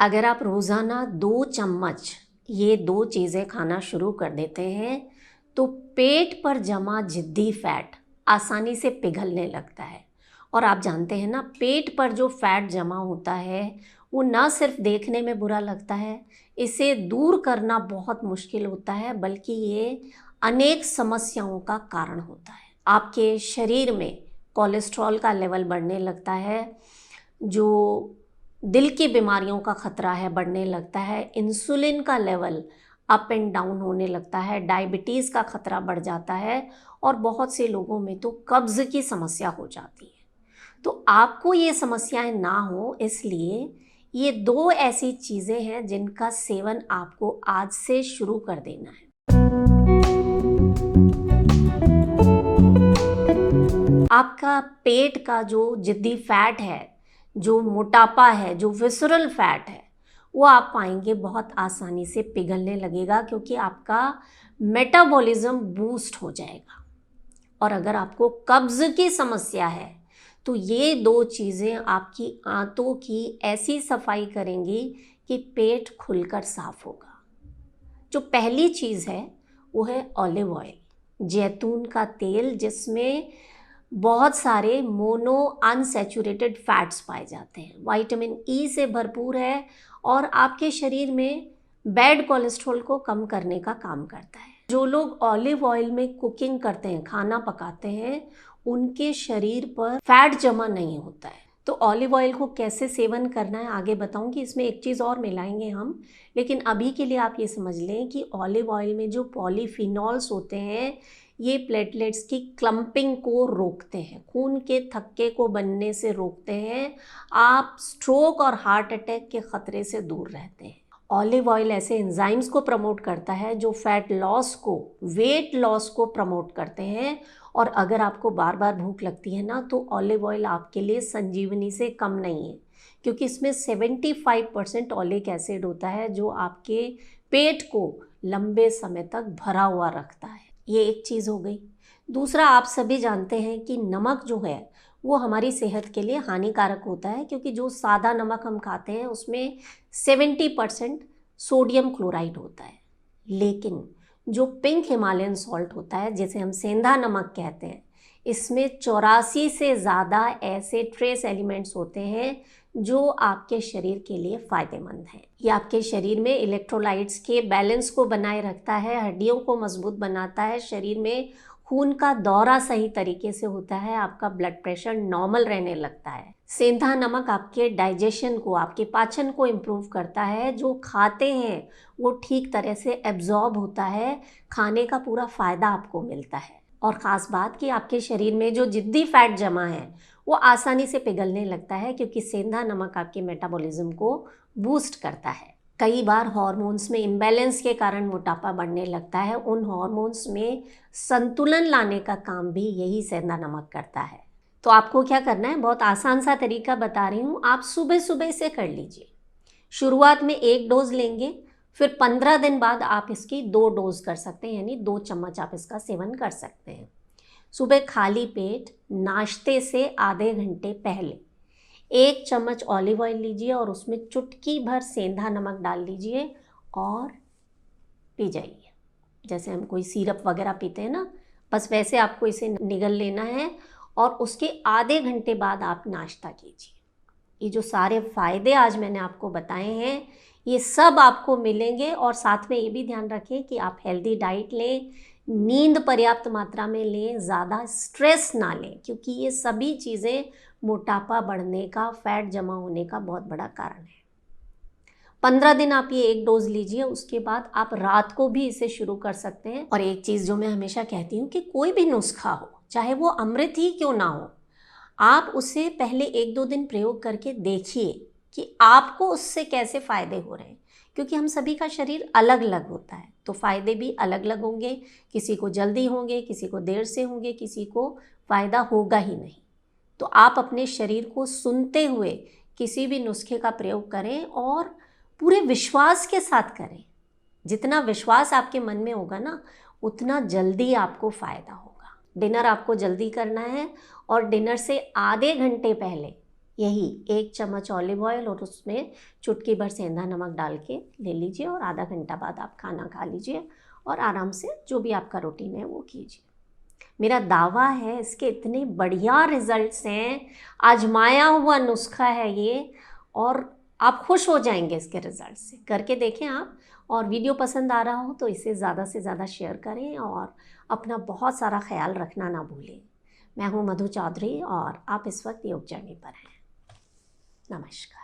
अगर आप रोज़ाना 2 चम्मच ये 2 चीज़ें खाना शुरू कर देते हैं तो पेट पर जमा जिद्दी फैट आसानी से पिघलने लगता है। और आप जानते हैं ना, पेट पर जो फैट जमा होता है वो ना सिर्फ देखने में बुरा लगता है, इसे दूर करना बहुत मुश्किल होता है, बल्कि ये अनेक समस्याओं का कारण होता है। आपके शरीर में कोलेस्ट्रॉल का लेवल बढ़ने लगता है, जो दिल की बीमारियों का खतरा है बढ़ने लगता है, इंसुलिन का लेवल अप एंड डाउन होने लगता है, डायबिटीज़ का खतरा बढ़ जाता है और बहुत से लोगों में तो कब्ज़ की समस्या हो जाती है। तो आपको ये समस्याएं ना हो, इसलिए ये 2 ऐसी चीज़ें हैं जिनका सेवन आपको आज से शुरू कर देना है। आपका पेट का जो जिद्दी फैट है, जो मोटापा है, जो विसरल फैट है, वो आप पाएंगे बहुत आसानी से पिघलने लगेगा, क्योंकि आपका मेटाबॉलिज्म बूस्ट हो जाएगा। और अगर आपको कब्ज़ की समस्या है तो ये 2 चीज़ें आपकी आंतों की ऐसी सफाई करेंगी कि पेट खुलकर साफ होगा। जो पहली चीज़ है वो है ऑलिव ऑयल, जैतून का तेल, जिसमें बहुत सारे मोनो अनसैचुरेटेड फैट्स पाए जाते हैं, विटामिन ई से भरपूर है और आपके शरीर में बैड कोलेस्ट्रॉल को कम करने का काम करता है। जो लोग ऑलिव ऑयल में कुकिंग करते हैं, खाना पकाते हैं, उनके शरीर पर फैट जमा नहीं होता है। तो ऑलिव ऑयल को कैसे सेवन करना है आगे बताऊंगी, इसमें एक चीज़ और मिलाएंगे हम, लेकिन अभी के लिए आप ये समझ लें कि ऑलिव ऑयल में जो पॉलीफिनॉल्स होते हैं ये प्लेटलेट्स की क्लम्पिंग को रोकते हैं, खून के थक्के को बनने से रोकते हैं, आप स्ट्रोक और हार्ट अटैक के खतरे से दूर रहते हैं। ऑलिव ऑयल ऐसे एंजाइम्स को प्रमोट करता है जो फैट लॉस को, वेट लॉस को प्रमोट करते हैं। और अगर आपको बार बार भूख लगती है ना, तो ऑलिव ऑयल आपके लिए संजीवनी से कम नहीं है, क्योंकि इसमें 75% ऑलिक एसिड होता है जो आपके पेट को लंबे समय तक भरा हुआ रखता है। ये एक चीज़ हो गई। दूसरा, आप सभी जानते हैं कि नमक जो है वो हमारी सेहत के लिए हानिकारक होता है, क्योंकि जो सादा नमक हम खाते हैं उसमें 70% सोडियम क्लोराइड होता है। लेकिन जो पिंक हिमालयन सॉल्ट होता है, जिसे हम सेंधा नमक कहते हैं, इसमें 84 से ज़्यादा ऐसे ट्रेस एलिमेंट्स होते हैं जो आपके शरीर के लिए फ़ायदेमंद हैं। ये आपके शरीर में इलेक्ट्रोलाइट्स के बैलेंस को बनाए रखता है, हड्डियों को मजबूत बनाता है, शरीर में खून का दौरा सही तरीके से होता है, आपका ब्लड प्रेशर नॉर्मल रहने लगता है। सेंधा नमक आपके डाइजेशन को, आपके पाचन को इम्प्रूव करता है, जो खाते हैं वो ठीक तरह से एब्जॉर्ब होता है, खाने का पूरा फ़ायदा आपको मिलता है। और ख़ास बात कि आपके शरीर में जो जिद्दी फैट जमा है वो आसानी से पिघलने लगता है, क्योंकि सेंधा नमक आपके मेटाबॉलिज्म को बूस्ट करता है। कई बार हार्मोन्स में इम्बैलेंस के कारण मोटापा बढ़ने लगता है, उन हार्मोन्स में संतुलन लाने का काम भी यही सेंधा नमक करता है। तो आपको क्या करना है, बहुत आसान सा तरीका बता रही हूँ, आप सुबह सुबह इसे कर लीजिए। शुरुआत में 1 डोज लेंगे, फिर 15 दिन बाद आप इसकी 2 डोज कर सकते हैं, यानी 2 चम्मच आप इसका सेवन कर सकते हैं। सुबह खाली पेट नाश्ते से आधे घंटे पहले 1 चम्मच ऑलिव ऑयल लीजिए और उसमें चुटकी भर सेंधा नमक डाल लीजिए और पी जाइए। जैसे हम कोई सिरप वगैरह पीते हैं ना, बस वैसे आपको इसे निगल लेना है और उसके आधे घंटे बाद आप नाश्ता कीजिए। ये जो सारे फ़ायदे आज मैंने आपको बताए हैं ये सब आपको मिलेंगे। और साथ में ये भी ध्यान रखें कि आप हेल्दी डाइट लें, नींद पर्याप्त मात्रा में लें, ज़्यादा स्ट्रेस ना लें, क्योंकि ये सभी चीज़ें मोटापा बढ़ने का, फैट जमा होने का बहुत बड़ा कारण है। 15 दिन आप ये 1 डोज लीजिए, उसके बाद आप रात को भी इसे शुरू कर सकते हैं। और एक चीज़ जो मैं हमेशा कहती हूँ कि कोई भी नुस्खा हो, चाहे वो अमृत ही क्यों ना हो, आप उसे पहले 1-2 दिन प्रयोग करके देखिए कि आपको उससे कैसे फ़ायदे हो रहे हैं, क्योंकि हम सभी का शरीर अलग अलग होता है, तो फ़ायदे भी अलग अलग होंगे। किसी को जल्दी होंगे, किसी को देर से होंगे, किसी को फ़ायदा होगा ही नहीं। तो आप अपने शरीर को सुनते हुए किसी भी नुस्खे का प्रयोग करें और पूरे विश्वास के साथ करें। जितना विश्वास आपके मन में होगा ना, उतना जल्दी आपको फ़ायदा होगा। डिनर आपको जल्दी करना है और डिनर से आधे घंटे पहले यही 1 चम्मच ऑलिव ऑयल और उसमें चुटकी भर सेंधा नमक डाल के ले लीजिए और आधा घंटा बाद आप खाना खा लीजिए और आराम से जो भी आपका रूटीन है वो कीजिए। मेरा दावा है इसके इतने बढ़िया रिजल्ट्स हैं, आजमाया हुआ नुस्खा है ये, और आप खुश हो जाएंगे इसके रिजल्ट से। करके देखें आप, और वीडियो पसंद आ रहा हो तो इसे ज़्यादा से ज़्यादा शेयर करें और अपना बहुत सारा ख्याल रखना ना भूलें। मैं हूँ मधु चौधरी और आप इस वक्त योग जर्नी पर हैं। नमस्कार।